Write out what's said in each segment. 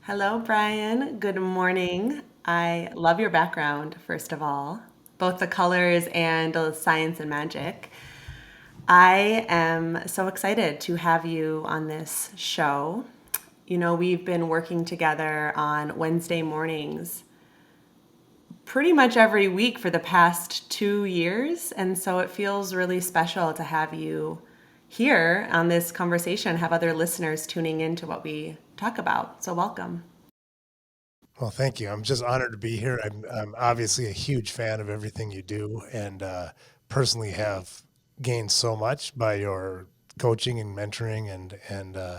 Hello, Brian. Good morning. I love your background, first of all, both the colors and the science and magic. I am so excited to have you on this show. We've been working together on Wednesday mornings pretty much every week for the past 2 years. And so it feels really special to have you here on this conversation, have other listeners tuning in to what we talk about. So, welcome. Well, thank you. I'm just honored to be here. I'm obviously a huge fan of everything you do, and personally have gained so much by your coaching and mentoring, and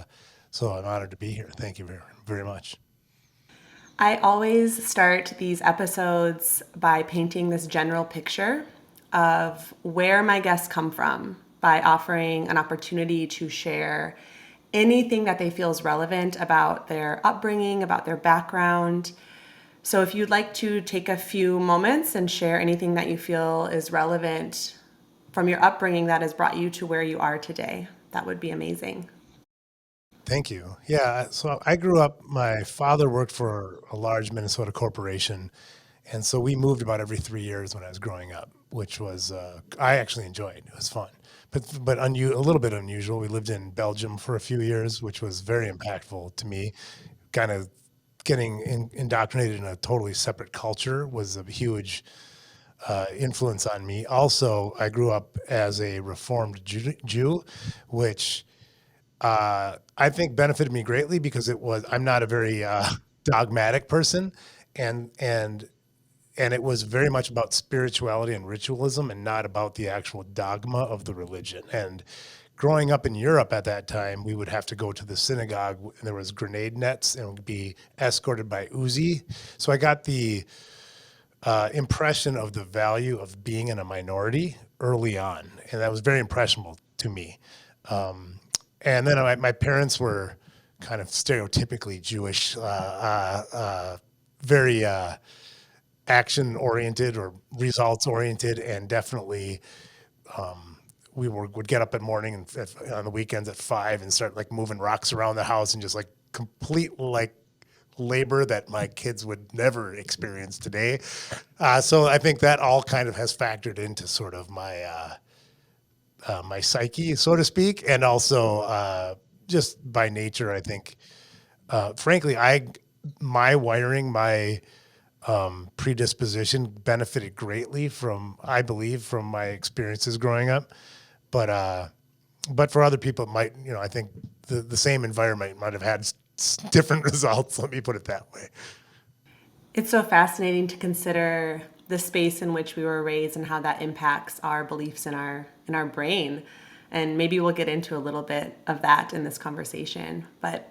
so I'm honored to be here. Thank you very much. I always start these episodes by painting this general picture of where my guests come from by offering an opportunity to share anything that they feel is relevant about their upbringing, about their background. So if you'd like to take a few moments and share anything that you feel is relevant from your upbringing that has brought you to where you are today, that would be amazing. Thank you. Yeah, so I grew up. My father worked for a large Minnesota corporation, and so we moved about every 3 years when I was growing up, which was I actually enjoyed. It was fun, but a little bit unusual. We lived in Belgium for a few years, which was very impactful to me. Kind of getting indoctrinated in a totally separate culture was a huge influence on me. Also, I grew up as a Reformed Jew, which I think benefited me greatly because I'm not a very dogmatic person, and and it was very much about spirituality and ritualism and not about the actual dogma of the religion. And growing up in Europe at that time, we would have to go to the synagogue and there was grenade nets and would be escorted by Uzi. So I got the impression of the value of being in a minority early on, and that was very impressionable to me. And then my parents were kind of stereotypically Jewish, very action oriented or results oriented, and definitely would get up in morning and on the weekends at 5 and start like moving rocks around the house and just like complete like labor that my kids would never experience today. So I think that all kind of has factored into sort of my psyche, so to speak, and also just by nature, I think. Frankly, I my wiring, my predisposition benefited greatly from, I believe, from my experiences growing up. But but for other people, it might, I think the same environment might have had different results. Let me put it that way. It's so fascinating to consider the space in which we were raised and how that impacts our beliefs in our brain. And maybe we'll get into a little bit of that in this conversation. But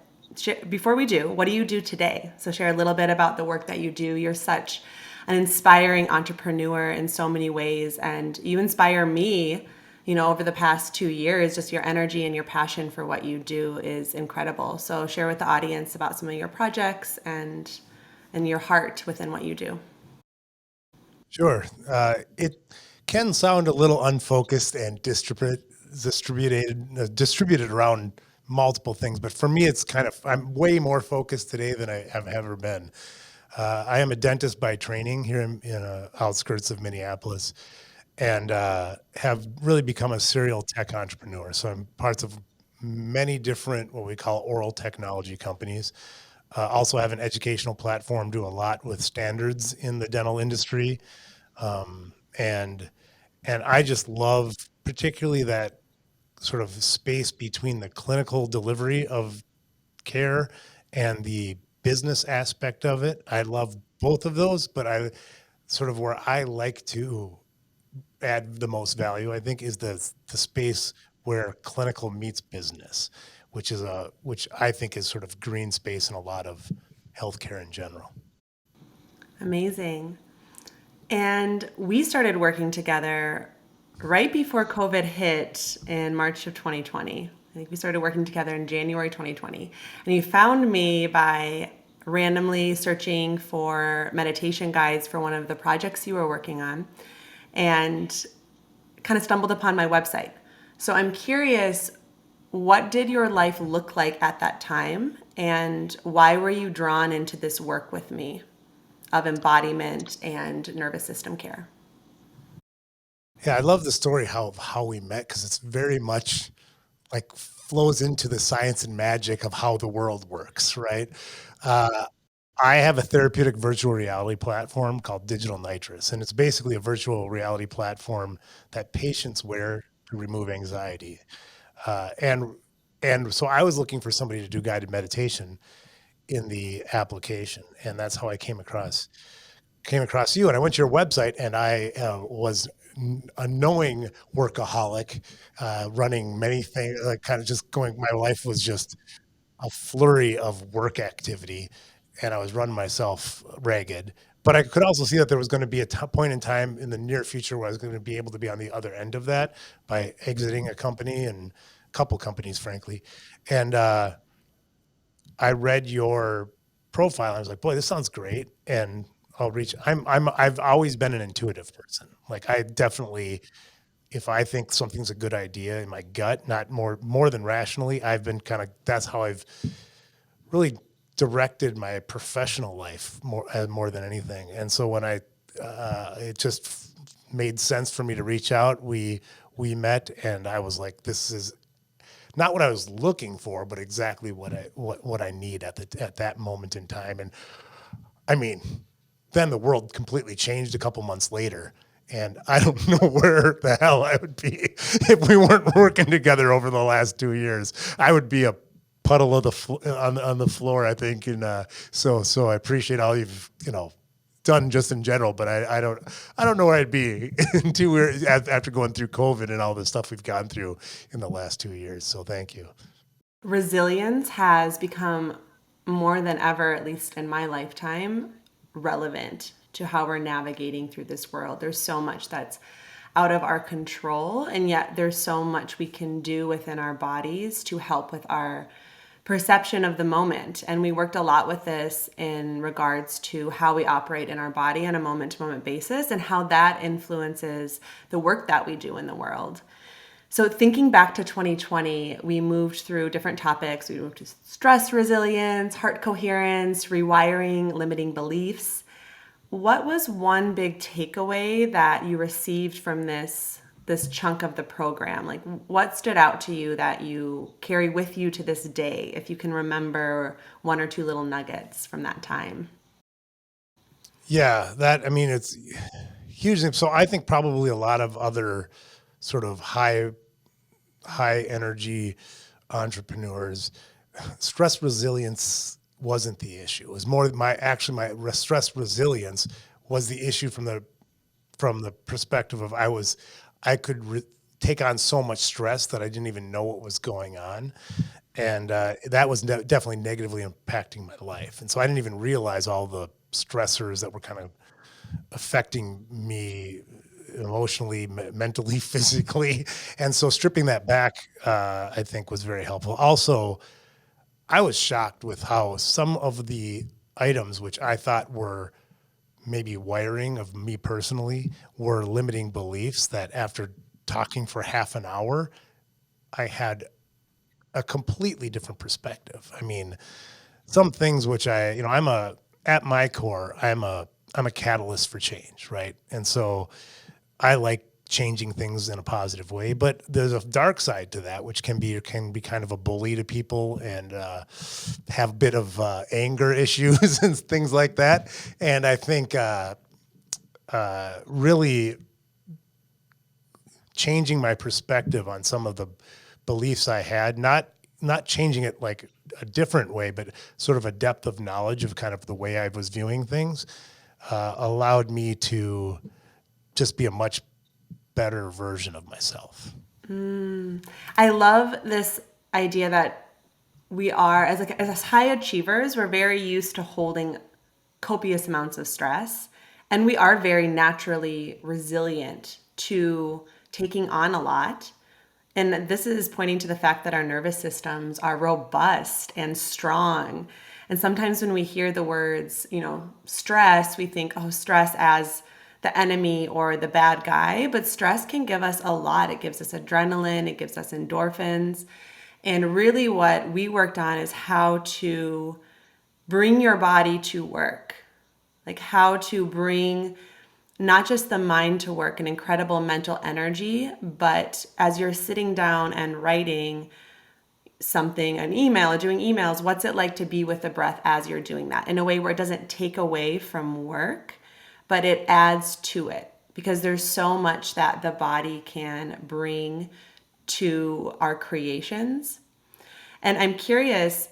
before we do, what do you do today? So share a little bit about the work that you do. You're such an inspiring entrepreneur in so many ways, and you inspire me. Over the past 2 years, just your energy and your passion for what you do is incredible. So share with the audience about some of your projects and your heart within what you do. Sure. It can sound a little unfocused and distributed around multiple things, but for me, I'm way more focused today than I have ever been. I am a dentist by training here in outskirts of Minneapolis, and have really become a serial tech entrepreneur. So I'm parts of many different what we call oral technology companies. Also have an educational platform, do a lot with standards in the dental industry, and I just love particularly that sort of space between the clinical delivery of care and the business aspect of it. I love both of those, but I sort of where I like to add the most value, I think, is the space where clinical meets business, which I think is sort of green space in a lot of healthcare in general. Amazing. And we started working together right before COVID hit in March of 2020. I think we started working together in January 2020. And you found me by randomly searching for meditation guides for one of the projects you were working on and kind of stumbled upon my website. So I'm curious, what did your life look like at that time? And why were you drawn into this work with me of embodiment and nervous system care? Yeah, I love the story how we met because it's very much like flows into the science and magic of how the world works, right? Uh, I have a therapeutic virtual reality platform called Digital Nitrous, and it's basically a virtual reality platform that patients wear to remove anxiety. Uh, and and so I was looking for somebody to do guided meditation in the application, and that's how I came across you. And I went to your website, and I was a knowing workaholic, running many things, like kind of just going. My life was just a flurry of work activity, and I was running myself ragged. But I could also see that there was going to be a point in time in the near future where I was going to be able to be on the other end of that by exiting a company and a couple companies, frankly. And I read your profile. And I was like, boy, this sounds great. And I've always been an intuitive person. Like I definitely, if I think something's a good idea in my gut, not more than rationally, I've been kind of, that's how I've really directed my professional life more than anything. And so when it just made sense for me to reach out. We met, and I was like, this is not what I was looking for, but exactly what I need at that moment in time. And I mean, then the world completely changed a couple months later. And I don't know where the hell I would be if we weren't working together over the last 2 years. I would be a puddle of on the floor, I think. And so I appreciate all you've done just in general. But I don't know where I'd be in 2 years after going through COVID and all the stuff we've gone through in the last 2 years. So thank you. Resilience has become more than ever, at least in my lifetime, relevant to how we're navigating through this world. There's so much that's out of our control, and yet there's so much we can do within our bodies to help with our perception of the moment. And we worked a lot with this in regards to how we operate in our body on a moment to moment basis and how that influences the work that we do in the world. So thinking back to 2020, we moved through different topics. We moved to stress resilience, heart coherence, rewiring, limiting beliefs. What was one big takeaway that you received from this chunk of the program? Like what stood out to you that you carry with you to this day, if you can remember one or two little nuggets from that time? Yeah, that I mean, it's hugely. So I think probably a lot of other sort of high energy entrepreneurs, stress resilience wasn't the issue. It was more stress resilience was the issue from the perspective of I could take on so much stress that I didn't even know what was going on. And that was definitely negatively impacting my life. And so I didn't even realize all the stressors that were kind of affecting me emotionally, mentally, physically. And so stripping that back, I think was very helpful. Also, I was shocked with how some of the items, which I thought were maybe wiring of me personally, were limiting beliefs that after talking for half an hour, I had a completely different perspective. I mean, some things which at my core, I'm a catalyst for change, right? And so I like changing things in a positive way, but there's a dark side to that, which can be kind of a bully to people and have a bit of anger issues and things like that. And I think really changing my perspective on some of the beliefs I had, not changing it like a different way, but sort of a depth of knowledge of kind of the way I was viewing things, allowed me to just be a much better version of myself. I love this idea that we are, as high achievers, we're very used to holding copious amounts of stress, and we are very naturally resilient to taking on a lot. And this is pointing to the fact that our nervous systems are robust and strong. And sometimes when we hear the words, stress, we think, oh, stress as the enemy or the bad guy. But stress can give us a lot. It gives us adrenaline, it gives us endorphins. And really, what we worked on is how to bring your body to work, like how to bring not just the mind to work, an incredible mental energy, but as you're sitting down and writing something, an email or doing emails, what's it like to be with the breath as you're doing that in a way where it doesn't take away from work, but it adds to it? Because there's so much that the body can bring to our creations. And I'm curious,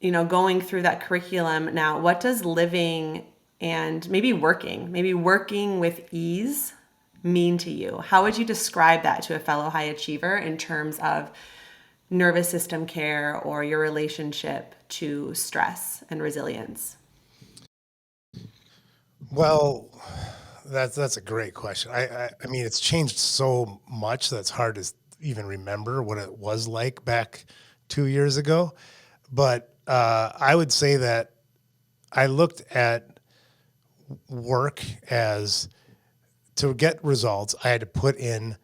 going through that curriculum now, what does living and maybe working with ease mean to you? How would you describe that to a fellow high achiever in terms of nervous system care or your relationship to stress and resilience? Well, that's a great question. I mean, it's changed so much that it's hard to even remember what it was like back 2 years ago. But I would say that I looked at work as, to get results, I had to put in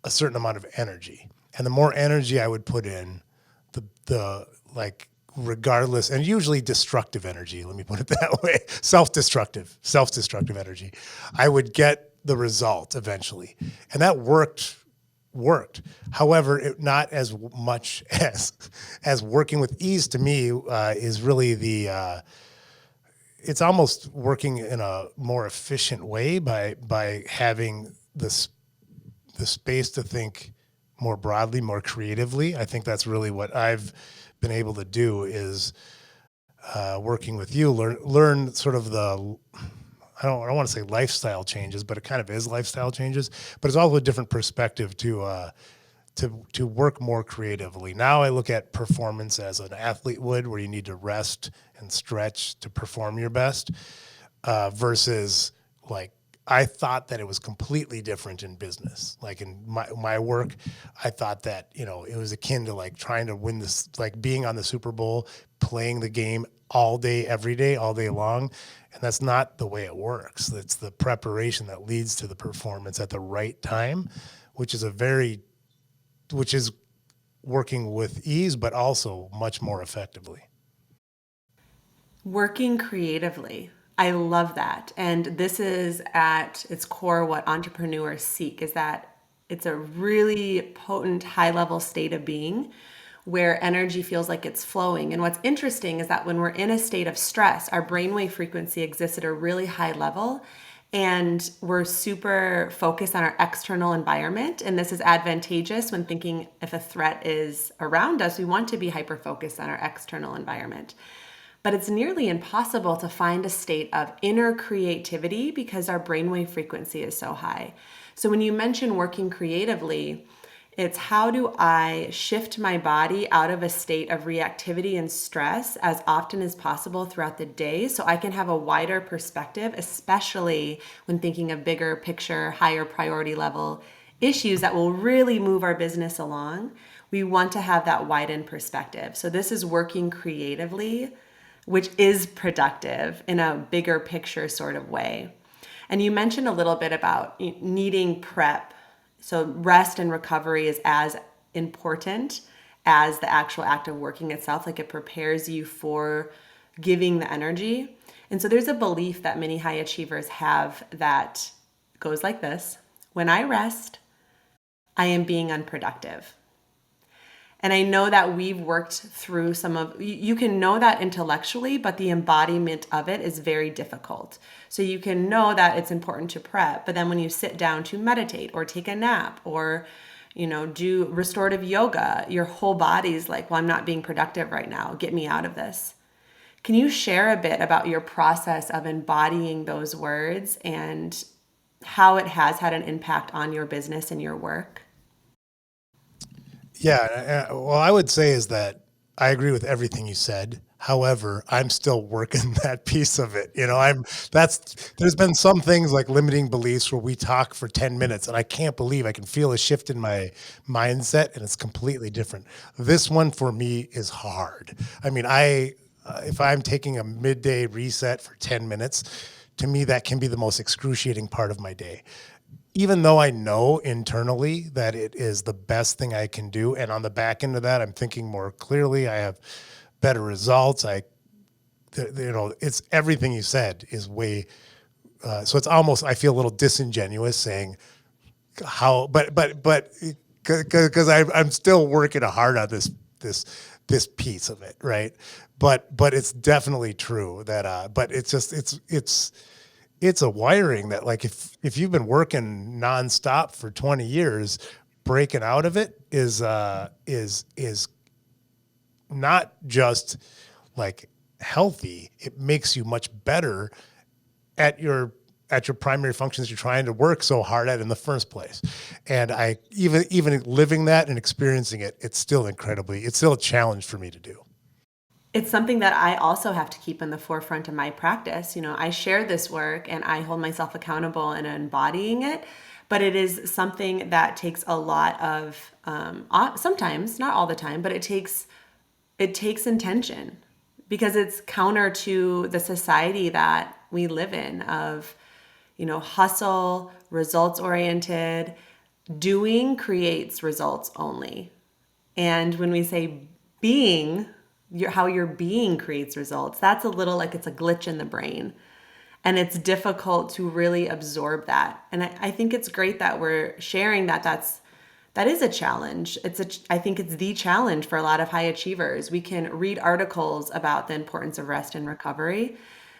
a certain amount of energy. And the more energy I would put in, the like, regardless, and usually destructive energy, let me put it that way, self-destructive energy, I would get the result eventually. And that worked. However, not as much as working with ease to me is really it's almost working in a more efficient way by having the space to think more broadly, more creatively. I think that's really what I've been able to do is working with you, learn sort of I don't want to say lifestyle changes, but it kind of is lifestyle changes, but it's also a different perspective to work more creatively. Now I look at performance as an athlete would, where you need to rest and stretch to perform your best, versus like, I thought that it was completely different in business. Like in my work, I thought that, it was akin to like trying to win this, like being on the Super Bowl, playing the game all day, every day, all day long. And that's not the way it works. It's the preparation that leads to the performance at the right time, which is working with ease, but also much more effectively. Working creatively. I love that. And this is at its core what entrepreneurs seek, is that it's a really potent high level state of being where energy feels like it's flowing. And what's interesting is that when we're in a state of stress, our brainwave frequency exists at a really high level, and we're super focused on our external environment. And this is advantageous when thinking if a threat is around us, we want to be hyper focused on our external environment. But it's nearly impossible to find a state of inner creativity because our brainwave frequency is so high. So when you mention working creatively, it's how do I shift my body out of a state of reactivity and stress as often as possible throughout the day so I can have a wider perspective, especially when thinking of bigger picture, higher priority level issues that will really move our business along. We want to have that widened perspective. So this is working creatively, which is productive in a bigger picture sort of way. And you mentioned a little bit about needing prep. So rest and recovery is as important as the actual act of working itself. Like it prepares you for giving the energy. And so there's a belief that many high achievers have that goes like this: when I rest, I am being unproductive. And I know that we've worked through you can know that intellectually, but the embodiment of it is very difficult. So you can know that it's important to prep, but then when you sit down to meditate or take a nap or, do restorative yoga, your whole body's like, well, I'm not being productive right now. Get me out of this. Can you share a bit about your process of embodying those words and how it has had an impact on your business and your work? Yeah, well, I would say is that I agree with everything you said. However, I'm still working that piece of it. There's been some things like limiting beliefs where we talk for 10 minutes and I can't believe I can feel a shift in my mindset and it's completely different. This one for me is hard. I mean, if I'm taking a midday reset for 10 minutes, to me, that can be the most excruciating part of my day. even though I know internally that it is the best thing I can do, and on the back end of that, I'm thinking more clearly. I have better results. It's everything you said is way. So it's almost I feel a little disingenuous saying how, but because I'm still working hard on this this piece of it, right? But it's definitely true that but it's just it's a wiring that like if you've been working nonstop for 20 years, breaking out of it is not just like healthy. It makes you much better at your primary functions you're trying to work so hard at in the first place. And I even living that and experiencing it, it's still a challenge for me to do. It's something that I also have to keep in the forefront of my practice. You know, I share this work and I hold myself accountable in embodying it, but it is something that takes a lot of sometimes, not all the time, but it takes intention because it's counter to the society that we live in of, hustle, results oriented. Doing creates results only. And when we say being, how your being creates results, that's a little like it's a glitch in the brain. And it's difficult to really absorb that. And I think it's great that we're sharing that is a challenge. I think it's the challenge for a lot of high achievers. We can read articles about the importance of rest and recovery.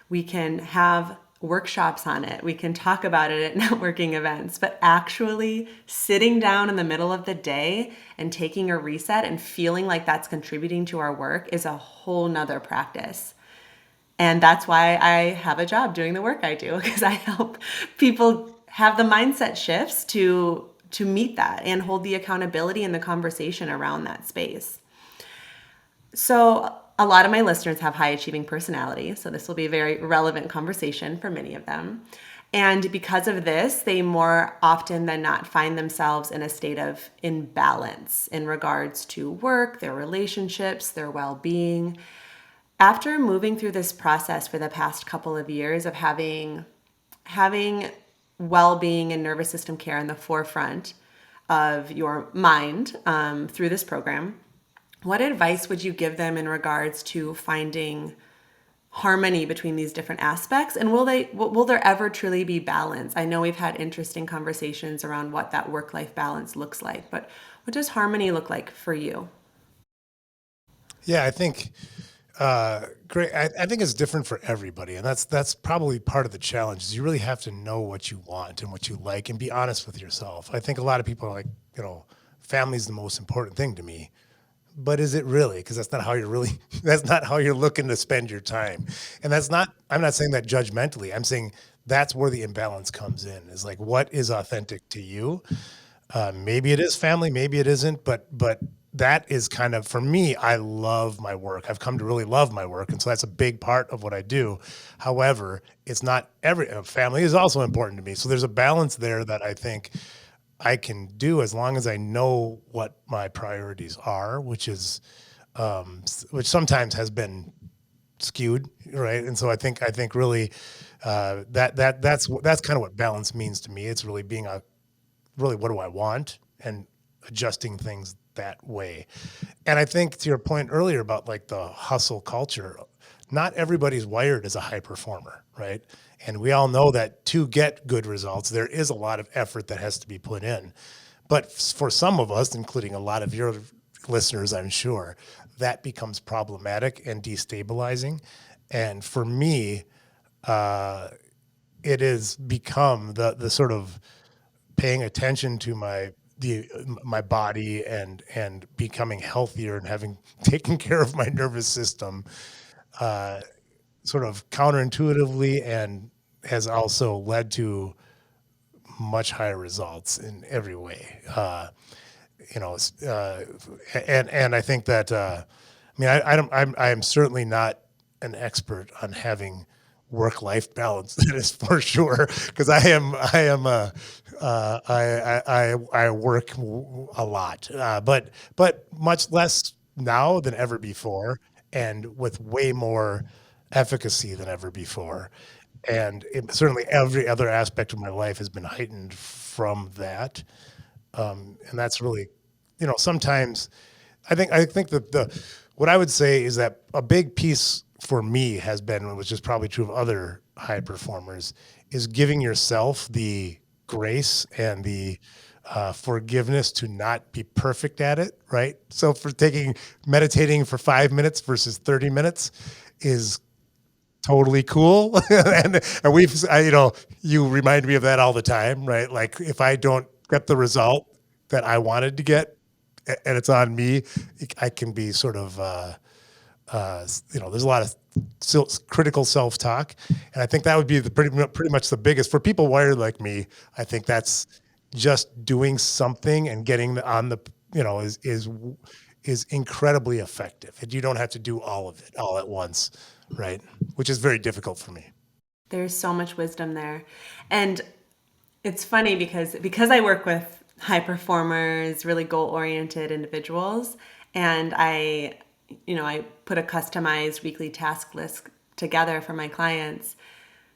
We can have workshops on it. We can talk about it at networking events, but actually sitting down in the middle of the day and taking a reset and feeling like that's contributing to our work is a whole nother practice. And that's why I have a job doing the work I do, because I help people have the mindset shifts to meet that and hold the accountability and the conversation around that space. So a lot of my listeners have high achieving personalities, so this will be a very relevant conversation for many of them. And because of this, they more often than not find themselves in a state of imbalance in regards to work, their relationships, their well-being. After moving through this process for the past couple of years of having well-being and nervous system care in the forefront of your mind through this program, what advice would you give them in regards to finding harmony between these different aspects, and will there ever truly be balance? I know we've had interesting conversations around what that work-life balance looks like, but what does harmony look like for you? Yeah, I think great. I think it's different for everybody, and that's probably part of the challenge. Is you really have to know what you want and what you like, and be honest with yourself. I think a lot of people are like, family's the most important thing to me, but is it really? Because that's not how you're really. That's not how you're looking to spend your time, and that's not. I'm not saying that judgmentally. I'm saying that's where the imbalance comes in. Is like what is authentic to you. Maybe it is family, maybe it isn't, but that is kind of for me. I love my work. I've come to really love my work, and so that's a big part of what I do. However, it's not every family is also important to me. So there's a balance there that I think I can do as long as I know what my priorities are, which sometimes has been skewed, right? And so I think really that's kind of what balance means to me. It's really being a really what do I want and adjusting things that way. And I think to your point earlier about like the hustle culture, not everybody's wired as a high performer, right? And we all know that to get good results, there is a lot of effort that has to be put in. But for some of us, including a lot of your listeners, I'm sure, that becomes problematic and destabilizing. And for me, it has become the sort of paying attention to my body and becoming healthier and having taken care of my nervous system sort of counterintuitively and has also led to much higher results in every way. You know, and I think that I mean I am certainly not an expert on having work life balance. That is for sure because I work a lot, but much less now than ever before, and with way more efficacy than ever before. Certainly every other aspect of my life has been heightened from that. And that's really, sometimes I think that what I would say is that a big piece for me has been, which is probably true of other high performers, is giving yourself the grace and the forgiveness to not be perfect at it, right? So for taking meditating for 5 minutes versus 30 minutes is totally cool. And you remind me of that all the time, right? Like if I don't get the result that I wanted to get, and it's on me, I can be sort of, there's a lot of critical self-talk, and I think that would be the pretty much the biggest for people wired like me. I think that's just doing something and getting on the, is incredibly effective, and you don't have to do all of it all at once, right? Which is very difficult for me. There's so much wisdom there. And it's funny because I work with high performers, really goal-oriented individuals, and I put a customized weekly task list together for my clients.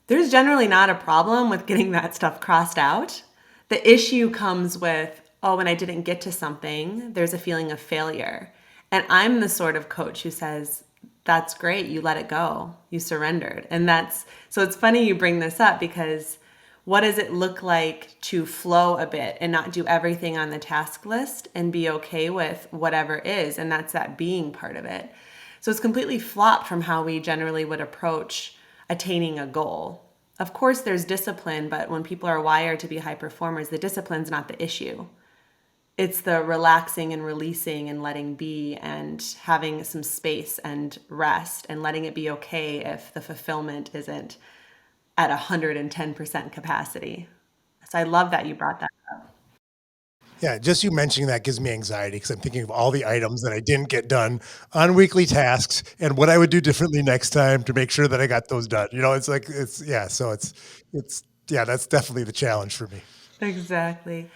There's generally not a problem with getting that stuff crossed out. The issue comes with, oh, when I didn't get to something, there's a feeling of failure. And I'm the sort of coach who says, that's great, you let it go, you surrendered. And that's so it's funny you bring this up because what does it look like to flow a bit and not do everything on the task list and be okay with whatever is? And that's that being part of it. So it's completely flopped from how we generally would approach attaining a goal. Of course, there's discipline, but when people are wired to be high performers, the discipline's not the issue. It's the relaxing and releasing and letting be and having some space and rest and letting it be okay if the fulfillment isn't at 110% capacity. So I love that you brought that up. Yeah, just you mentioning that gives me anxiety because I'm thinking of all the items that I didn't get done on weekly tasks and what I would do differently next time to make sure that I got those done. It's like yeah, so it's yeah, that's definitely the challenge for me. Exactly.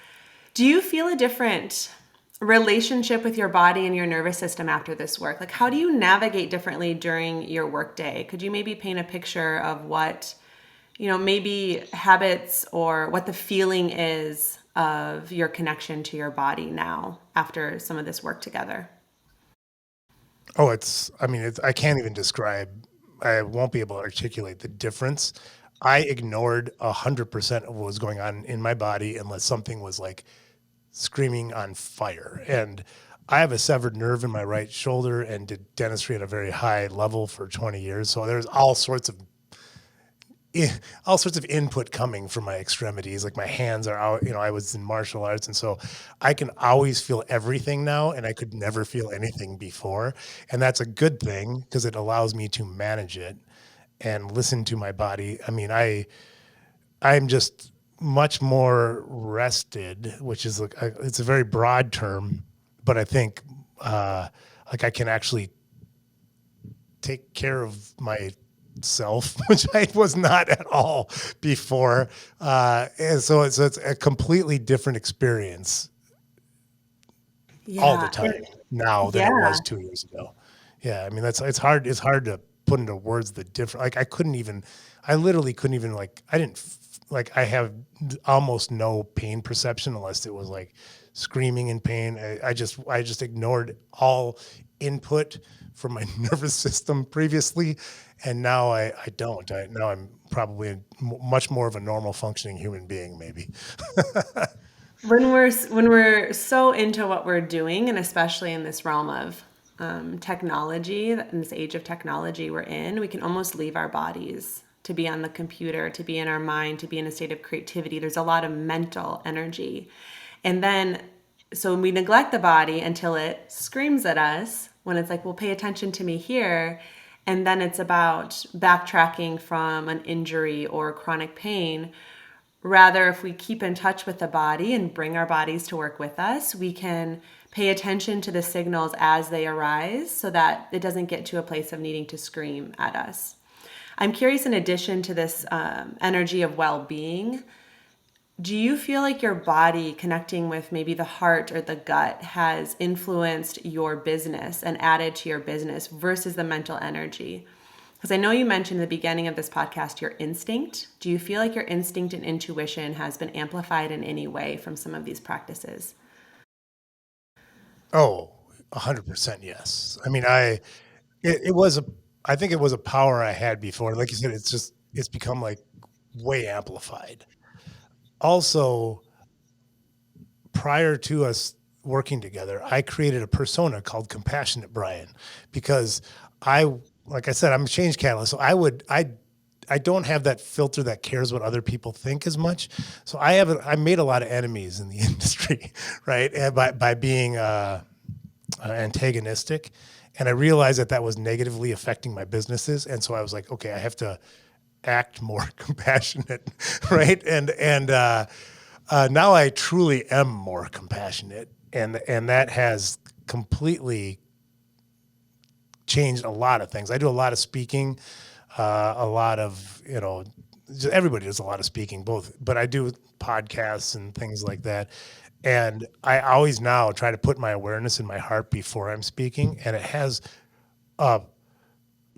Do you feel a different relationship with your body and your nervous system after this work? Like, how do you navigate differently during your workday? Could you maybe paint a picture of what, maybe habits or what the feeling is of your connection to your body now after some of this work together? Oh, I mean, I can't even describe, I won't be able to articulate the difference. I ignored 100% of what was going on in my body unless something was like screaming on fire. And I have a severed nerve in my right shoulder and did dentistry at a very high level for 20 years. So there's all sorts of input coming from my extremities. Like my hands are out, I was in martial arts. And so I can always feel everything now. And I could never feel anything before. And that's a good thing because it allows me to manage it and listen to my body. I mean, I'm just much more rested, which is like, it's a very broad term, but I think, like I can actually take care of myself, which I was not at all before. And so it's a completely different experience all the Yeah. time now than it Yeah. was 2 years ago. Yeah, I mean it's hard to put into words the different. Like I literally couldn't even like I didn't like I have almost no pain perception unless it was like screaming in pain. I just ignored all input from my nervous system previously, and now I don't. Now I'm probably much more of a normal functioning human being, maybe. When we're so into what we're doing, and especially in this realm of technology, in this age of technology we're in, we can almost leave our bodies to be on the computer, to be in our mind, to be in a state of creativity. There's a lot of mental energy, and then so we neglect the body until it screams at us when it's like, well, pay attention to me here. And then it's about backtracking from an injury or chronic pain. Rather, if we keep in touch with the body and bring our bodies to work with us, we can pay attention to the signals as they arise so that it doesn't get to a place of needing to scream at us. I'm curious, in addition to this energy of well being, do you feel like your body connecting with maybe the heart or the gut has influenced your business and added to your business versus the mental energy? Because I know you mentioned at the beginning of this podcast your instinct. Do you feel like your instinct and intuition has been amplified in any way from some of these practices? Oh, 100% yes. I mean, it was a, I think it was a power I had before. Like you said, it's become like way amplified. Also, prior to us working together, I created a persona called Compassionate Bryan because I, like I said, I'm a change catalyst. So I don't have that filter that cares what other people think as much. So I made a lot of enemies in the industry, right? And by being antagonistic. And I realized that that was negatively affecting my businesses. And so I was like, okay, I have to act more compassionate, right? And now I truly am more compassionate, and that has completely changed a lot of things. I do a lot of speaking, a lot of just everybody does a lot of speaking, both, but I do podcasts and things like that. And I always now try to put my awareness in my heart before I'm speaking, and it has a,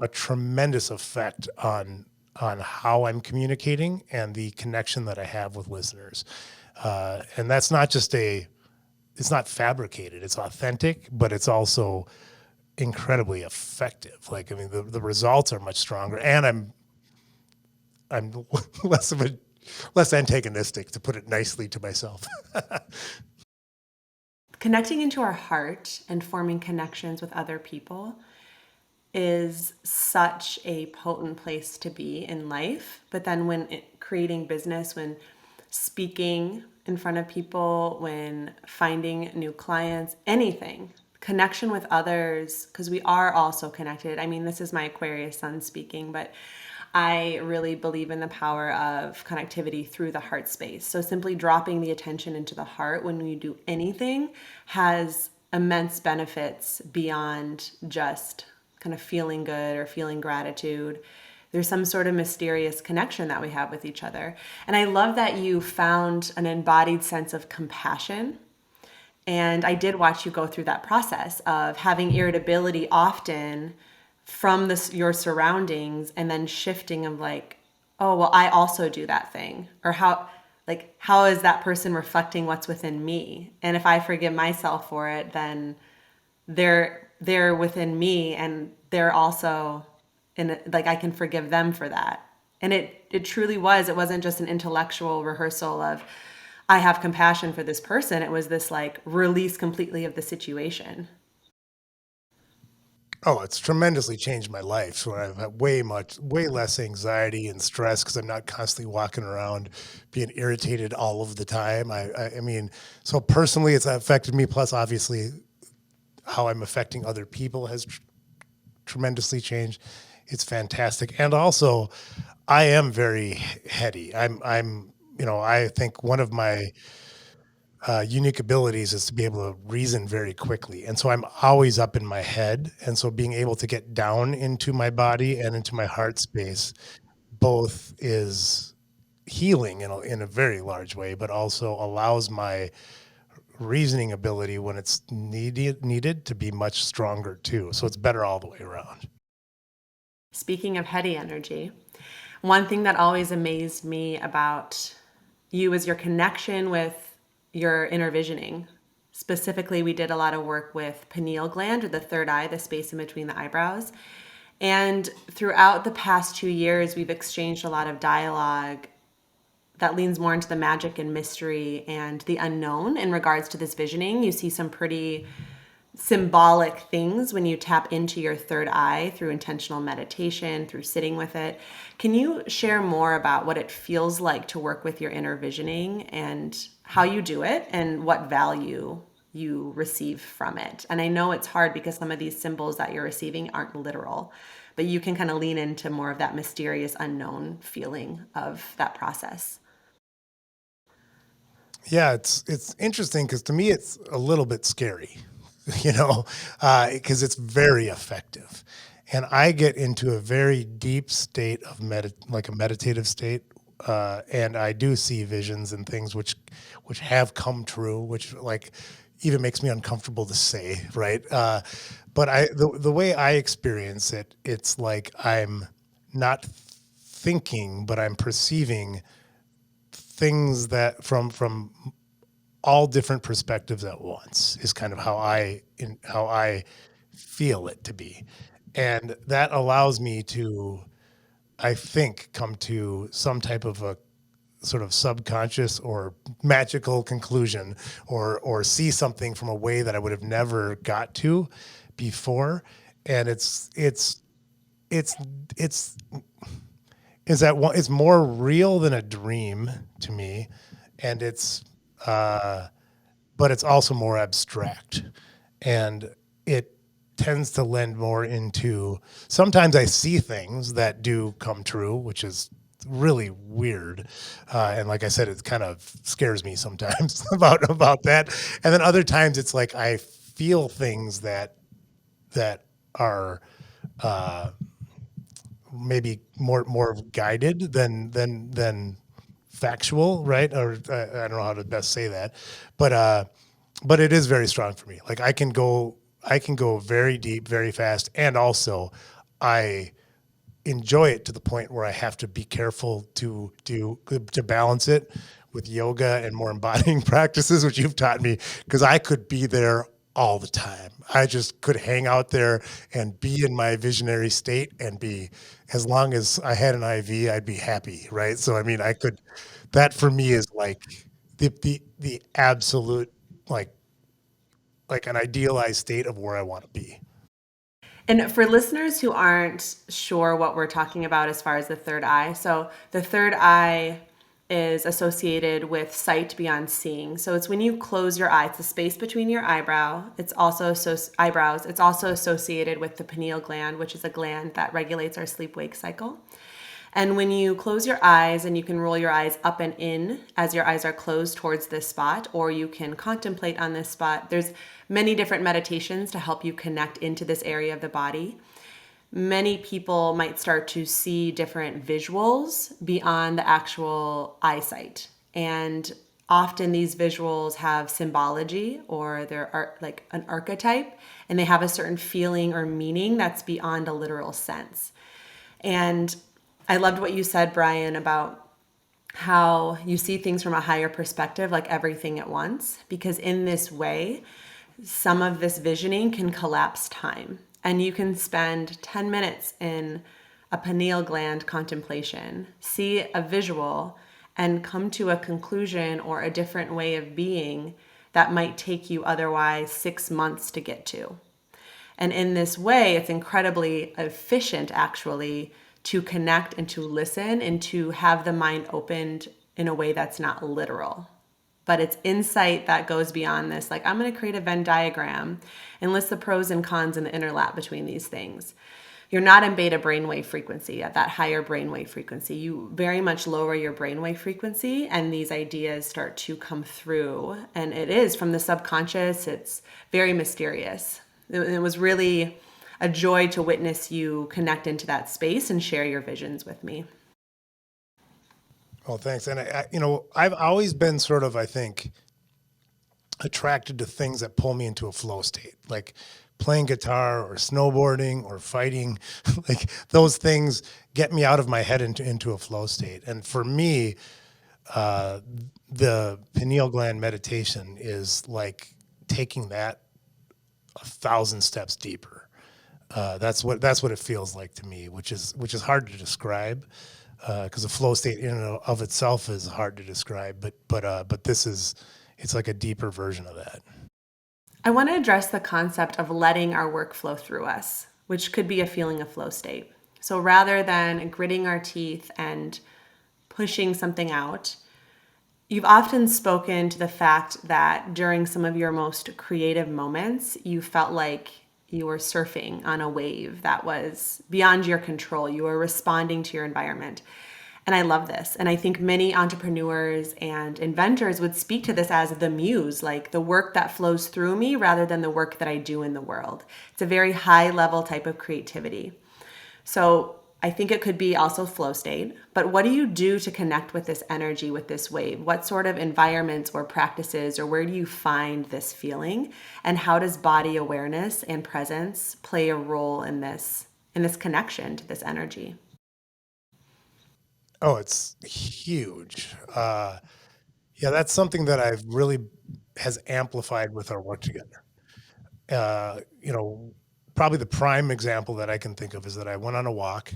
a tremendous effect on how I'm communicating and the connection that I have with listeners. And that's not just it's not fabricated, it's authentic, but it's also incredibly effective. Like, I mean, the results are much stronger, and I'm less of a less antagonistic, to put it nicely, to myself. Connecting into our heart and forming connections with other people is such a potent place to be in life. But then creating business, when speaking in front of people, when finding new clients, anything, connection with others, because we are also connected. I mean, this is my Aquarius sun speaking, but I really believe in the power of connectivity through the heart space. So simply dropping the attention into the heart when you do anything has immense benefits beyond just kind of feeling good or feeling gratitude. There's some sort of mysterious connection that we have with each other. And I love that you found an embodied sense of compassion. And I did watch you go through that process of having irritability often from your surroundings, and then shifting of like, oh, well, I also do that thing. Or how is that person reflecting what's within me? And if I forgive myself for it, then they're within me, and they're also like, I can forgive them for that. And it truly was, it wasn't just an intellectual rehearsal of I have compassion for this person. It was this like release completely of the situation. Oh, it's tremendously changed my life. So I've had way less anxiety and stress because I'm not constantly walking around being irritated all of the time. I mean, so personally, it's affected me. Plus, obviously, how I'm affecting other people has tremendously changed. It's fantastic. And also, I am very heady. I think one of my unique abilities is to be able to reason very quickly. And so I'm always up in my head. And so being able to get down into my body and into my heart space both is healing in a very large way, but also allows my reasoning ability when it's needed to be much stronger too. So it's better all the way around. Speaking of heady energy, one thing that always amazed me about you is your connection with your inner visioning. Specifically, we did a lot of work with pineal gland, or the third eye, the space in between the eyebrows. And throughout the past 2 years, we've exchanged a lot of dialogue that leans more into the magic and mystery and the unknown in regards to this visioning. You see some pretty symbolic things when you tap into your third eye through intentional meditation, through sitting with it. Can you share more about what it feels like to work with your inner visioning and how you do it and what value you receive from it? And I know it's hard because some of these symbols that you're receiving aren't literal, but you can kind of lean into more of that mysterious unknown feeling of that process. Yeah, it's interesting because to me it's a little bit scary, because it's very effective, and I get into a very deep state of like a meditative state, and I do see visions and things which have come true, which like even makes me uncomfortable to say, right? But the way I experience it, it's like I'm not thinking, but I'm perceiving things that from all different perspectives at once is kind of how I feel it to be. And that allows me to, I think, come to some type of a sort of subconscious or magical conclusion, or see something from a way that I would have never got to before. And it's it's is that one, it's more real than a dream to me, and it's uh but it's also more abstract, and it tends to lend more into, sometimes I see things that do come true, which is really weird, and like I said, it kind of scares me sometimes about that. And then other times it's like I feel things that are maybe more guided than factual, right? Or I don't know how to best say that, but but it is very strong for me. Like I can go very deep, very fast, and also I enjoy it to the point where I have to be careful to balance it with yoga and more embodying practices, which you've taught me, because I could be there all the time. I just could hang out there and be in my visionary state and be, as long as I had an IV, I'd be happy, right? So I mean, I could, that for me is like the absolute, like like an idealized state of where I want to be. And for listeners who aren't sure what we're talking about as far as the third eye, so the third eye is associated with sight beyond seeing. So it's when you close your eye, it's the space between your eyebrows. It's also associated with the pineal gland, which is a gland that regulates our sleep-wake cycle. And when you close your eyes, and you can roll your eyes up and in as your eyes are closed towards this spot, or you can contemplate on this spot. There's many different meditations to help you connect into this area of the body. Many people might start to see different visuals beyond the actual eyesight. And often these visuals have symbology, or they're like an archetype, and they have a certain feeling or meaning that's beyond a literal sense. And I loved what you said, Bryan, about how you see things from a higher perspective, like everything at once, because in this way, some of this visioning can collapse time. And you can spend 10 minutes in a pineal gland contemplation, see a visual, and come to a conclusion or a different way of being that might take you otherwise 6 months to get to. And in this way, it's incredibly efficient, actually, to connect and to listen and to have the mind opened in a way that's not literal. But it's insight that goes beyond this. Like, I'm going to create a Venn diagram and list the pros and cons and the interlap between these things. You're not in beta brainwave frequency, at that higher brainwave frequency. You very much lower your brainwave frequency, and these ideas start to come through. And it is from the subconscious. It's very mysterious. It was really a joy to witness you connect into that space and share your visions with me. Well, thanks. And you know, I've always been sort of, I think, attracted to things that pull me into a flow state, like playing guitar or snowboarding or fighting. Like those things get me out of my head into a flow state. And for me, uh, the pineal gland meditation is like taking that 1,000 steps deeper. That's what it feels like to me, which is hard to describe, because the flow state in and of itself is hard to describe. But this is, it's like a deeper version of that. I want to address the concept of letting our work flow through us, which could be a feeling of flow state. So rather than gritting our teeth and pushing something out, you've often spoken to the fact that during some of your most creative moments, you felt like you were surfing on a wave that was beyond your control. You were responding to your environment. And I love this. And I think many entrepreneurs and inventors would speak to this as the muse, like the work that flows through me rather than the work that I do in the world. It's a very high level type of creativity. So I think it could be also flow state. But what do you do to connect with this energy, with this wave? What sort of environments or practices, or where do you find this feeling? And how does body awareness and presence play a role in this connection to this energy? Oh, it's huge. Yeah, that's something that I've really has amplified with our work together. You know, probably the prime example that I can think of is that I went on a walk,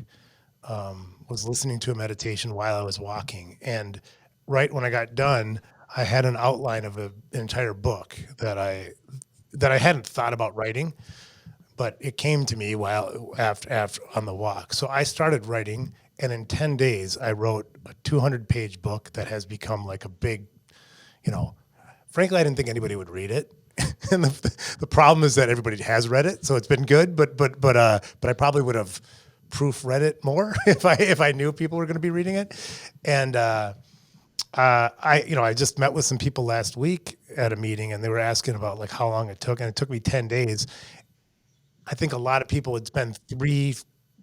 was listening to a meditation while I was walking, and right when I got done, I had an outline of an entire book that I hadn't thought about writing, but it came to me while after on the walk. So I started writing, and in 10 days, I wrote a 200-page book that has become like a big, you know, frankly, I didn't think anybody would read it. And the problem is that everybody has read it, so it's been good. But I probably would have proofread it more if I knew people were going to be reading it. And I just met with some people last week at a meeting, and they were asking about like how long it took, and it took me 10 days. I think a lot of people would spend 3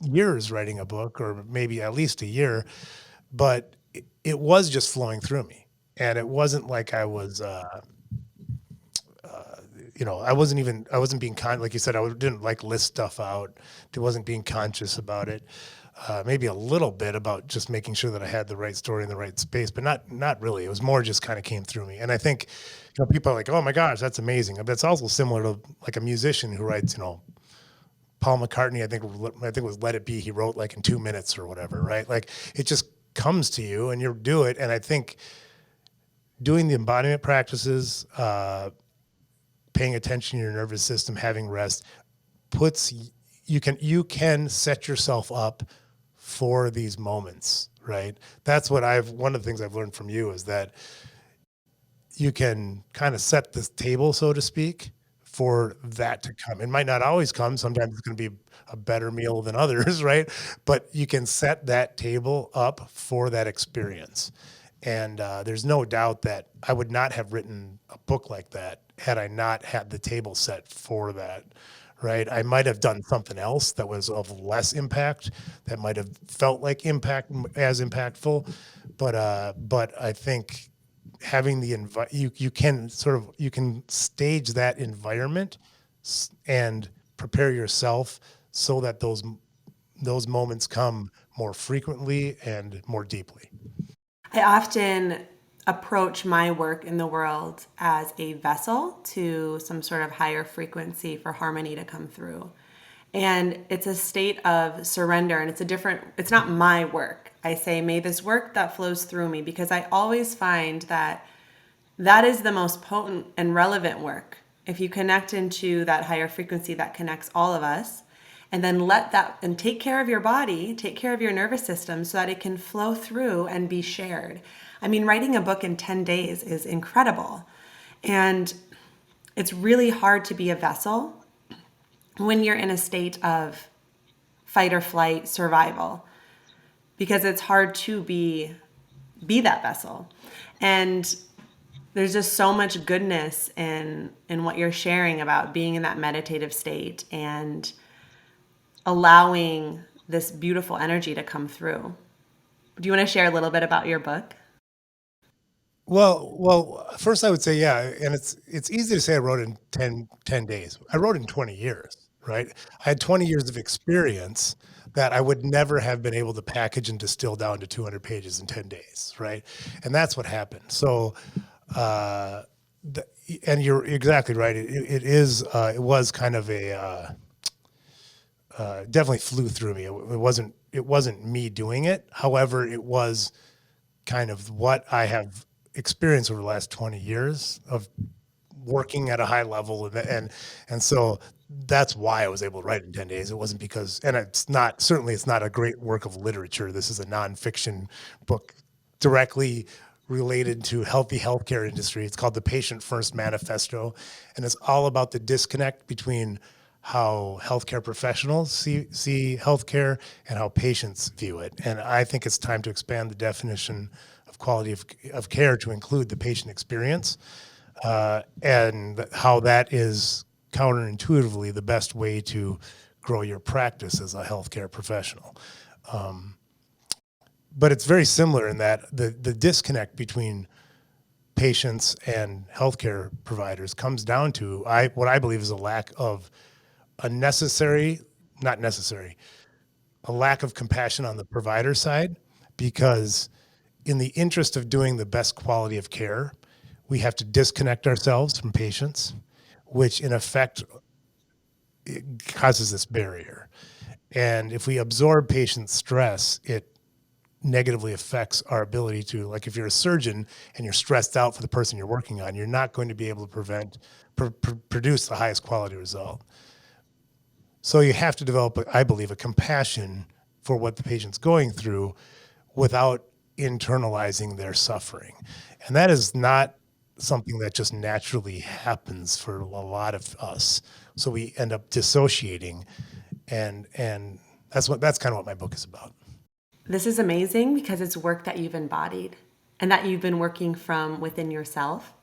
years writing a book, or maybe at least a year, but it was just flowing through me, and it wasn't like I was. I wasn't being like you said, didn't like list stuff out. I wasn't being conscious about it. Maybe a little bit about just making sure that I had the right story in the right space, but not really. It was more just kind of came through me. And I think, people are like, oh my gosh, that's amazing. But it's also similar to like a musician who writes, Paul McCartney, I think it was Let It Be. He wrote like in 2 minutes or whatever, right? Like it just comes to you and you do it. And I think doing the embodiment practices, paying attention to your nervous system, having rest, puts you can set yourself up for these moments, right? That's what one of the things I've learned from you is that you can kind of set the table, so to speak, for that to come. It might not always come. Sometimes it's going to be a better meal than others, right? But you can set that table up for that experience. And there's no doubt that I would not have written a book like that had I not had the table set for that, right? I might have done something else that was of less impact, that might have felt like as impactful, but I think having you can stage that environment and prepare yourself so that those moments come more frequently and more deeply. I often approach my work in the world as a vessel to some sort of higher frequency for harmony to come through. And it's a state of surrender, and it's not my work. I say, may this work that flows through me, because I always find that that is the most potent and relevant work. If you connect into that higher frequency that connects all of us, and then let that and take care of your body, take care of your nervous system so that it can flow through and be shared. I mean, writing a book in 10 days is incredible. And it's really hard to be a vessel when you're in a state of fight or flight survival, because it's hard to be that vessel. And there's just so much goodness in what you're sharing about being in that meditative state and allowing this beautiful energy to come through. Do you want to share a little bit about your book? Well, first I would say, yeah, and it's easy to say I wrote in 10 days. I wrote in 20 years, right? I had 20 years of experience that I would never have been able to package and distill down to 200 pages in 10 days, right? And that's what happened. So, uh, the, and you're exactly right. It was kind of definitely flew through me. It wasn't me doing it. However, it was kind of what I have experienced over the last 20 years of working at a high level, and so that's why I was able to write in 10 days. It wasn't because, and it's not a great work of literature. This is a nonfiction book directly related to healthy healthcare industry. It's called The Patient First Manifesto, and it's all about the disconnect between how healthcare professionals see healthcare and how patients view it. And I think it's time to expand the definition of quality of care to include the patient experience, and how that is counterintuitively the best way to grow your practice as a healthcare professional. But it's very similar in that the disconnect between patients and healthcare providers comes down to what I believe is a lack of a necessary, not necessary, a lack of compassion on the provider side, because in the interest of doing the best quality of care, we have to disconnect ourselves from patients, which in effect causes this barrier. And if we absorb patient stress, it negatively affects our ability to, like, if you're a surgeon and you're stressed out for the person you're working on, you're not going to be able to produce the highest quality result. So you have to develop, I believe, a compassion for what the patient's going through without internalizing their suffering. And that is not something that just naturally happens for a lot of us. So we end up dissociating, and that's kind of what my book is about. This is amazing because it's work that you've embodied and that you've been working from within yourself.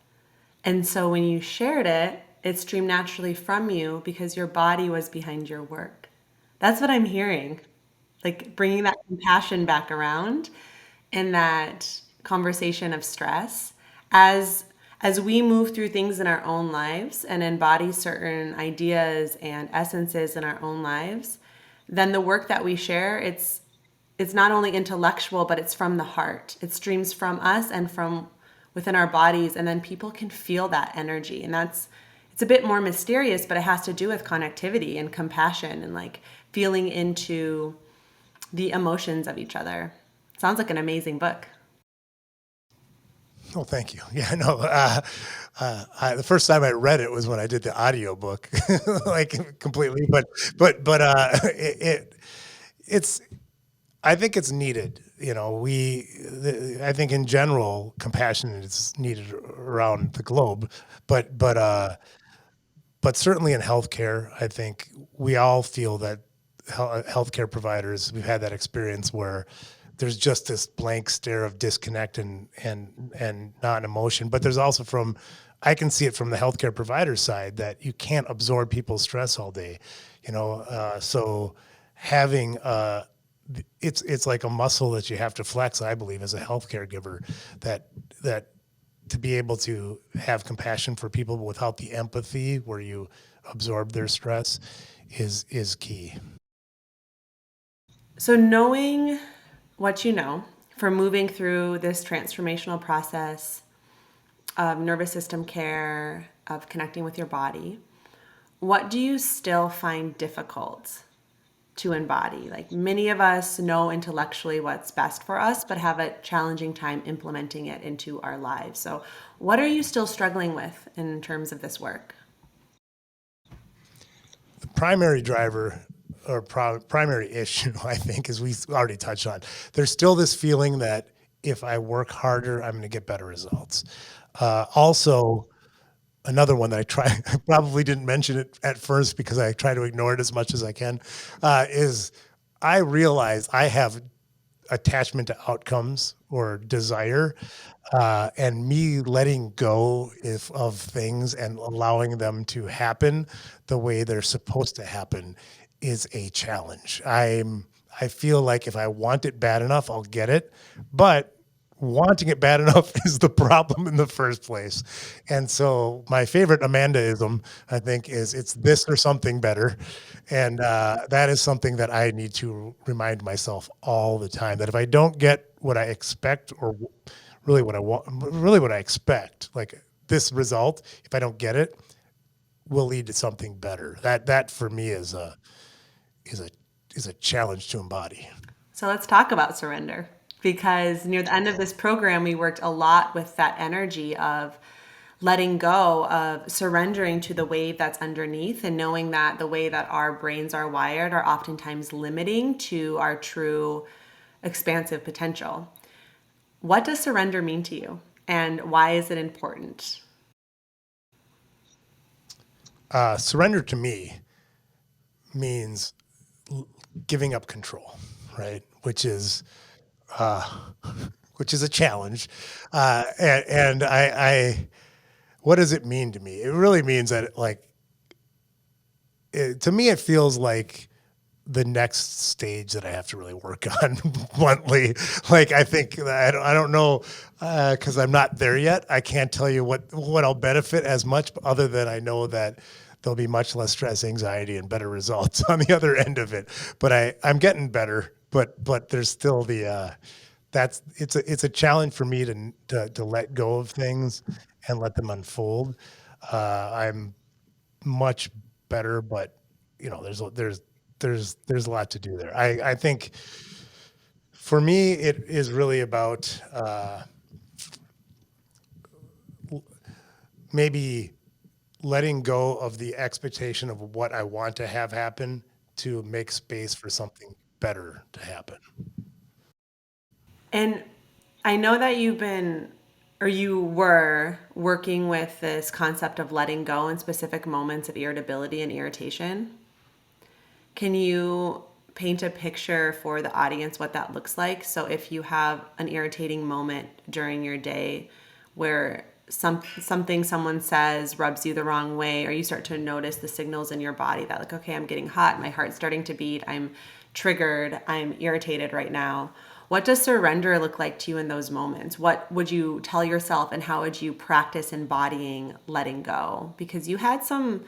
And so when you shared it, it streamed naturally from you because your body was behind your work. That's what I'm hearing. Like bringing that compassion back around in that conversation of stress as we move through things in our own lives and embody certain ideas and essences in our own lives, then the work that we share, it's not only intellectual, but it's from the heart. It streams from us and from within our bodies, and then people can feel that energy. And it's a bit more mysterious, but it has to do with connectivity and compassion and like feeling into the emotions of each other. Sounds like an amazing book. Oh, thank you. Yeah, no. The first time I read it was when I did the audio book, like completely. It's. I think it's needed. You know, I think in general, compassion is needed around the globe, but certainly in healthcare, I think we all feel that healthcare providers, we've had that experience where there's just this blank stare of disconnect and not emotion. But there's also I can see it from the healthcare provider side that you can't absorb people's stress all day, so having it's like a muscle that you have to flex, I believe, as a healthcare giver, that to be able to have compassion for people without the empathy where you absorb their stress is key. So, knowing what you know for moving through this transformational process of nervous system care, of connecting with your body, what do you still find difficult to embody? Like many of us know intellectually what's best for us, but have a challenging time implementing it into our lives. So, what are you still struggling with in terms of this work? The primary driver or primary issue, I think, is we already touched on. There's still this feeling that if I work harder, I'm going to get better results. Also, another one that I probably didn't mention it at first because I try to ignore it as much as I can, is I realize I have attachment to outcomes or desire, and me letting go of things and allowing them to happen the way they're supposed to happen is a challenge. I feel like if I want it bad enough, I'll get it, but wanting it bad enough is the problem in the first place. And so my favorite Amandaism, I think, is it's this or something better. And that is something that I need to remind myself all the time, that if I don't get what I expect or really what I want, really what I expect, like this result, if I don't get it, will lead to something better. That for me is a challenge to embody. So let's talk about surrender because near the end of this program, we worked a lot with that energy of letting go, of surrendering to the wave that's underneath, and knowing that the way that our brains are wired are oftentimes limiting to our true expansive potential. What does surrender mean to you, and why is it important? Surrender to me means giving up control, right? Uh, which is a challenge. And what does it mean to me? It really means that, like, to me, it feels like the next stage that I have to really work on bluntly. Like, I think I don't know, cause I'm not there yet. I can't tell you what I'll benefit as much other than I know that there'll be much less stress, anxiety, and better results on the other end of it. But I'm getting better, but there's still it's a challenge for me to let go of things and let them unfold. I'm much better, but there's a lot to do there. I think for me it is really about maybe letting go of the expectation of what I want to have happen to make space for something better to happen. And I know that you've been or you were working with this concept of letting go in specific moments of irritability and irritation. Can you paint a picture for the audience what that looks like? So if you have an irritating moment during your day where something someone says rubs you the wrong way, or you start to notice the signals in your body that like, okay, I'm getting hot, my heart's starting to beat, I'm triggered, I'm irritated right now. What does surrender look like to you in those moments? What would you tell yourself, and how would you practice embodying letting go? Because you had some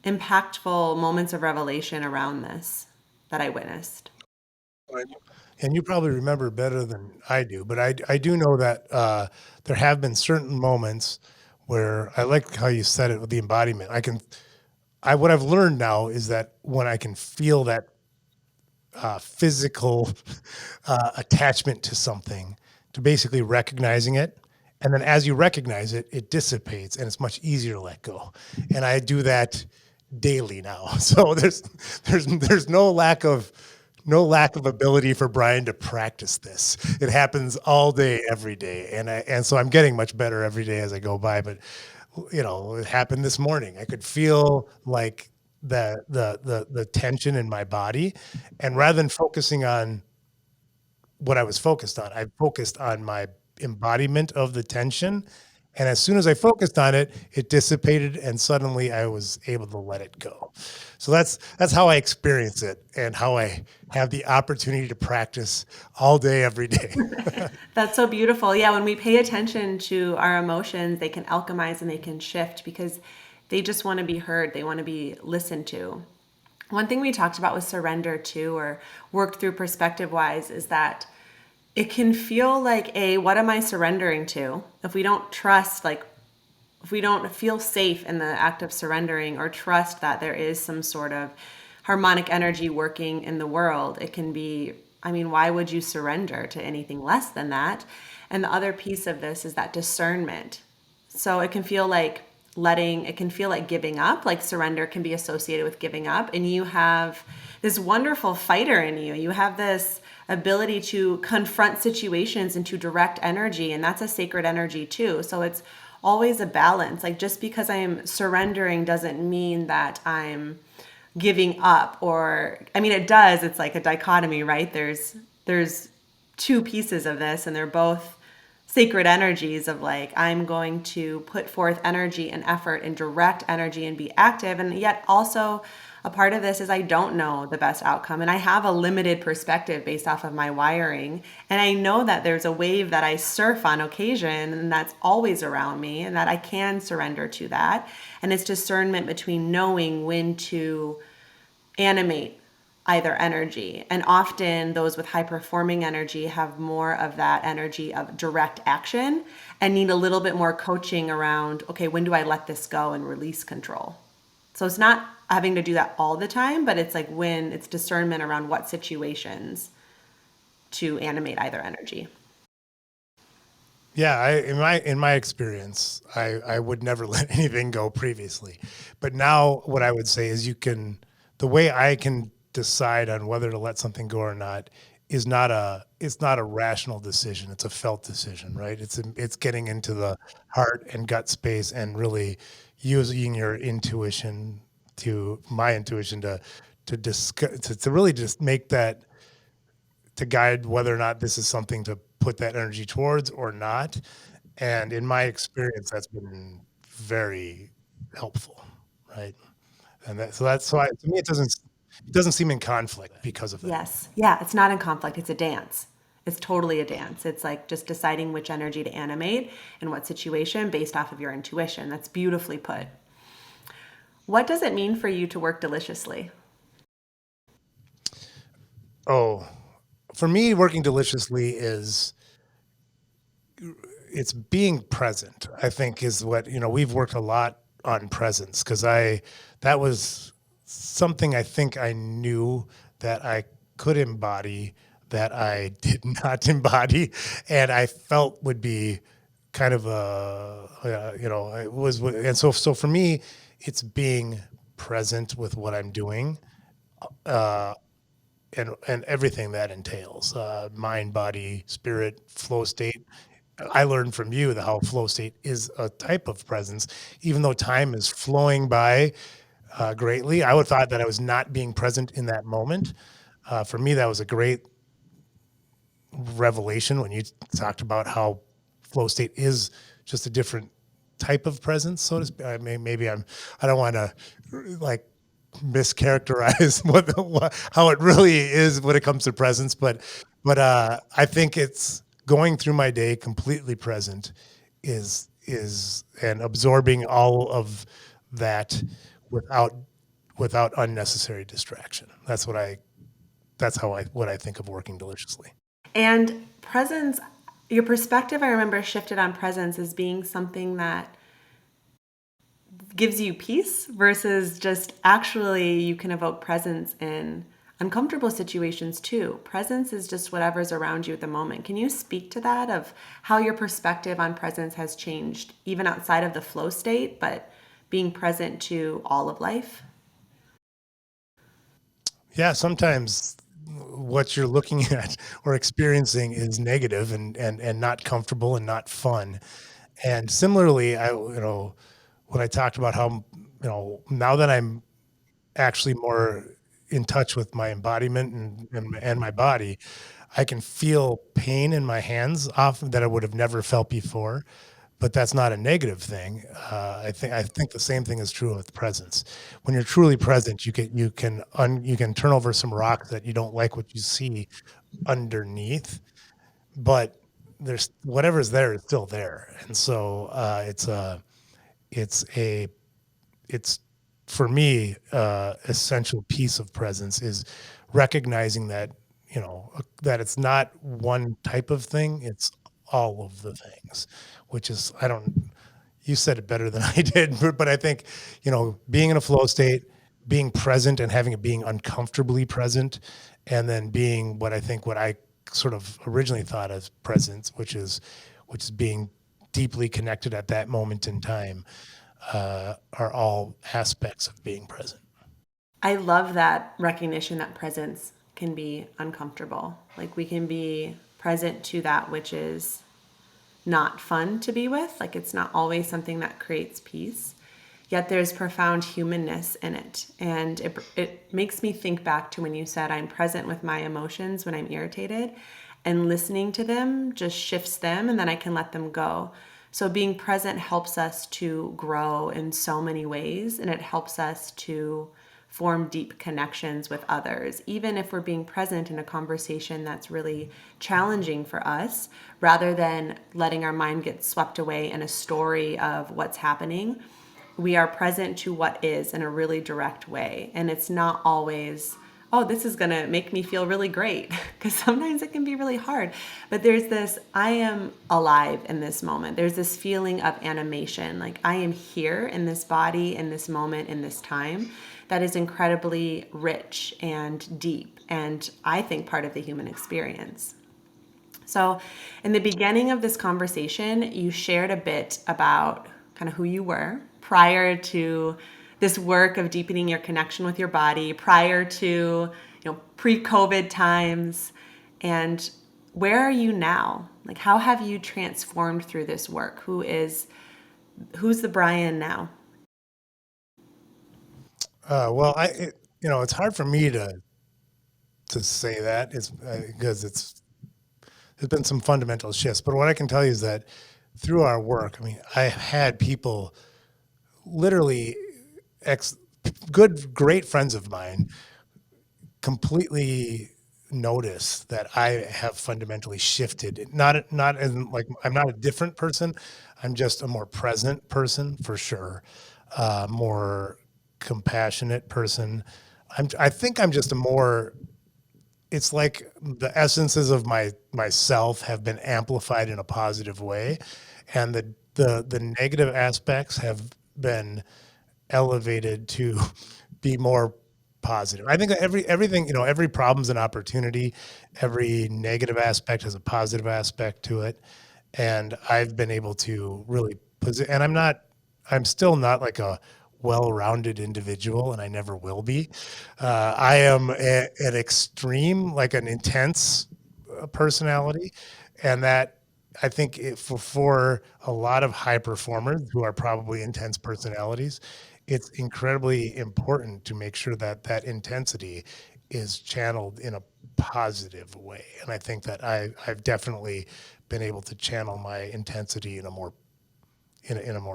impactful moments of revelation around this that I witnessed. And you probably remember better than I do, but I do know that there have been certain moments where I like how you said it with the embodiment. I what I've learned now is that when I can feel that physical attachment to something, to basically recognizing it. And then as you recognize it, it dissipates and it's much easier to let go. And I do that daily now. So there's no lack of ability for Bryan to practice this. It happens all day, every day. And so I'm getting much better every day as I go by. But it happened this morning. I could feel like the tension in my body, and rather than focusing on what I was focused on, I focused on my embodiment of the tension. And as soon as I focused on it, it dissipated, and suddenly I was able to let it go. So that's how I experience it, and how I have the opportunity to practice all day, every day. That's so beautiful. Yeah, when we pay attention to our emotions, they can alchemize and they can shift because they just want to be heard. They want to be listened to. One thing we talked about with surrender too, or worked through perspective wise, is that it can feel like what am I surrendering to? If we don't trust, like, if we don't feel safe in the act of surrendering or trust that there is some sort of harmonic energy working in the world, it can be, I mean, why would you surrender to anything less than that? And the other piece of this is that discernment. So it can feel like it can feel like giving up, like surrender can be associated with giving up. And you have this wonderful fighter in you. You have this ability to confront situations and to direct energy. And that's a sacred energy too. So it's always a balance. Like just because I'm surrendering doesn't mean that I'm giving up, or I mean it does. It's like a dichotomy, right? There's two pieces of this, and they're both sacred energies of like, I'm going to put forth energy and effort and direct energy and be active. And yet also a part of this is I don't know the best outcome, and I have a limited perspective based off of my wiring. And I know that there's a wave that I surf on occasion and that's always around me, and that I can surrender to that. And it's discernment between knowing when to animate either energy. And often those with high performing energy have more of that energy of direct action and need a little bit more coaching around, okay, when do I let this go and release control? So it's not having to do that all the time, but it's like when it's discernment around what situations to animate either energy. Yeah, in my experience, I would never let anything go previously. But now what I would say is the way I can decide on whether to let something go or not is it's not a rational decision. It's a felt decision, right? It's getting into the heart and gut space and really using your intuition to my intuition to discuss to really just make that to guide whether or not this is something to put that energy towards or not. And in my experience, that's been very helpful, right? And to me, it doesn't seem in conflict because of that. Yes. Yeah, it's not in conflict. It's a dance. It's totally a dance. It's like just deciding which energy to animate in what situation based off of your intuition. That's beautifully put. What does it mean for you to work deliciously? Oh, for me, working deliciously is it's being present. I think is what we've worked a lot on presence because I that was something I think I knew that I could embody that I did not embody, and I felt would be kind of it was, and so for me, it's being present with what I'm doing, and everything that entails, mind, body, spirit, flow state. I learned from you that how flow state is a type of presence, even though time is flowing by greatly. I would thought that I was not being present in that moment. For me, that was a great revelation when you talked about how flow state is just a different type of presence, so to speak. Maybe I don't want to like mischaracterize how it really is when it comes to presence, but I think it's going through my day completely present is and absorbing all of that without unnecessary distraction. That's how I think of working deliciously. And presence, your perspective, I remember, shifted on presence as being something that gives you peace versus just actually you can evoke presence in uncomfortable situations too. Presence is just whatever's around you at the moment. Can you speak to that of how your perspective on presence has changed even outside of the flow state, but being present to all of life? Yeah, sometimes what you're looking at or experiencing is negative and not comfortable and not fun. And similarly, when I talked about how, now that I'm actually more in touch with my embodiment and my body, I can feel pain in my hands often that I would have never felt before, but that's not a negative thing. I think the same thing is true with presence. When you're truly present, you can turn over some rocks that you don't like what you see underneath, but there's whatever's there is still there, and so it's a it's for me essential piece of presence is recognizing that that it's not one type of thing, it's all of the things, which is I don't you said it better than I did, but I think being in a flow state, being present and having it being uncomfortably present, and then being what I sort of originally thought as presence, which is being deeply connected at that moment in time, are all aspects of being present. I love that recognition that presence can be uncomfortable. Like we can be present to that which is not fun to be with. Like it's not always something that creates peace. Yet there's profound humanness in it. And it makes me think back to when you said, I'm present with my emotions when I'm irritated, and listening to them just shifts them and then I can let them go. So being present helps us to grow in so many ways, and it helps us to form deep connections with others, even if we're being present in a conversation that's really challenging for us, rather than letting our mind get swept away in a story of what's happening. We are present to what is in a really direct way. And it's not always, oh, this is going to make me feel really great, because sometimes it can be really hard. But there's this, I am alive in this moment. There's this feeling of animation, like I am here in this body, in this moment, in this time, that is incredibly rich and deep, and I think part of the human experience. So, in the beginning of this conversation, you shared a bit about kind of who you were prior to this work of deepening your connection with your body, prior to, pre-COVID times, and where are you now? Like, how have you transformed through this work? Who's the Bryan now? It's hard for me to say that it's because there's been some fundamental shifts. But what I can tell you is that through our work, I mean, I had people literally ex great friends of mine completely notice that I have fundamentally shifted. Not in like I'm not a different person. I'm just a more present person for sure. More compassionate person. I think I'm just a more it's like the essences of myself have been amplified in a positive way, and the negative aspects have been elevated to be more positive. I think that everything, every problem's an opportunity. Every negative aspect has a positive aspect to it. And I've been able to really and I'm still not like a well-rounded individual, and I never will be. I am an extreme, like an intense personality, and that I think for a lot of high performers who are probably intense personalities, it's incredibly important to make sure that that intensity is channeled in a positive way. And I think that I've definitely been able to channel my intensity in a more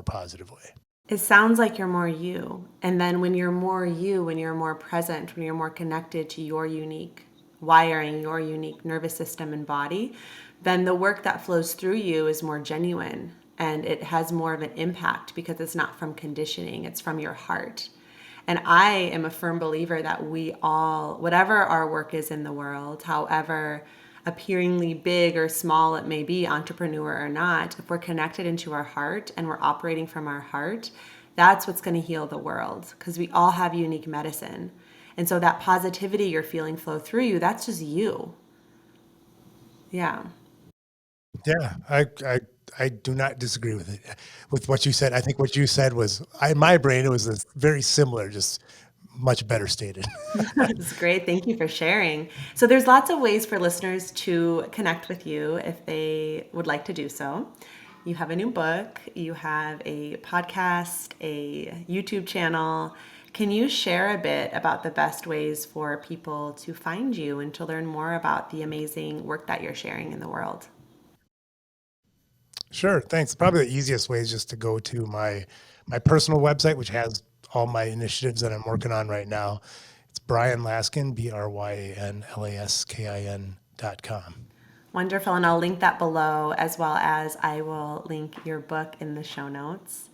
positive way. It sounds like you're more you. And then when you're more you, when you're more present, when you're more connected to your unique wiring, your unique nervous system and body, then the work that flows through you is more genuine and it has more of an impact because it's not from conditioning, it's from your heart. And I am a firm believer that we all, whatever our work is in the world, however appearingly big or small it may be, entrepreneur or not, if we're connected into our heart and we're operating from our heart, that's what's going to heal the world because we all have unique medicine. And so that positivity you're feeling flow through you, that's just you. Yeah. Yeah, I do not disagree with it, with what you said. I think what you said was, in my brain, it was very similar, just much better stated. That's great. Thank you for sharing. So, there's lots of ways for listeners to connect with you if they would like to do so. You have a new book, you have a podcast, a YouTube channel. Can you share a bit about the best ways for people to find you and to learn more about the amazing work that you're sharing in the world? Sure, thanks. Probably the easiest way is just to go to my personal website, which has all my initiatives that I'm working on right now. It's Bryan Laskin, BryanLaskin.com. Wonderful. And I'll link that below as well as I will link your book in the show notes.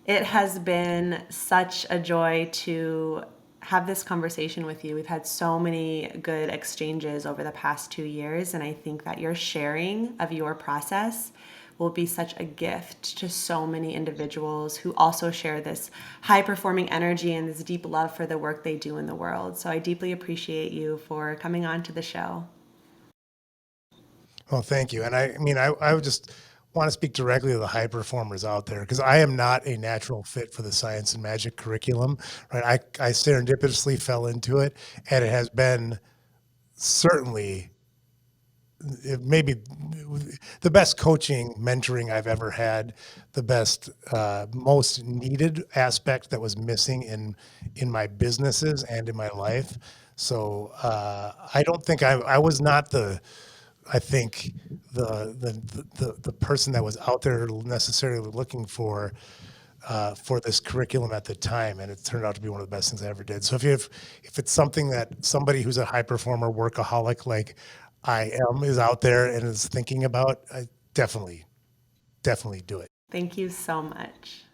It has been such a joy to have this conversation with you. We've had so many good exchanges over the past 2 years, and I think that your sharing of your process will be such a gift to so many individuals who also share this high performing energy and this deep love for the work they do in the world. So I deeply appreciate you for coming on to the show. Well, thank you. And I would just want to speak directly to the high performers out there because I am not a natural fit for the science and magic curriculum, right? I serendipitously fell into it, and it has been certainly maybe the best coaching, mentoring I've ever had, the best, most needed aspect that was missing in my businesses and in my life. So I don't think I was not I think the person that was out there necessarily looking for this curriculum at the time, and it turned out to be one of the best things I ever did. So if it's something that somebody who's a high performer, workaholic like I am is out there and is thinking about, I definitely do it. Thank you so much.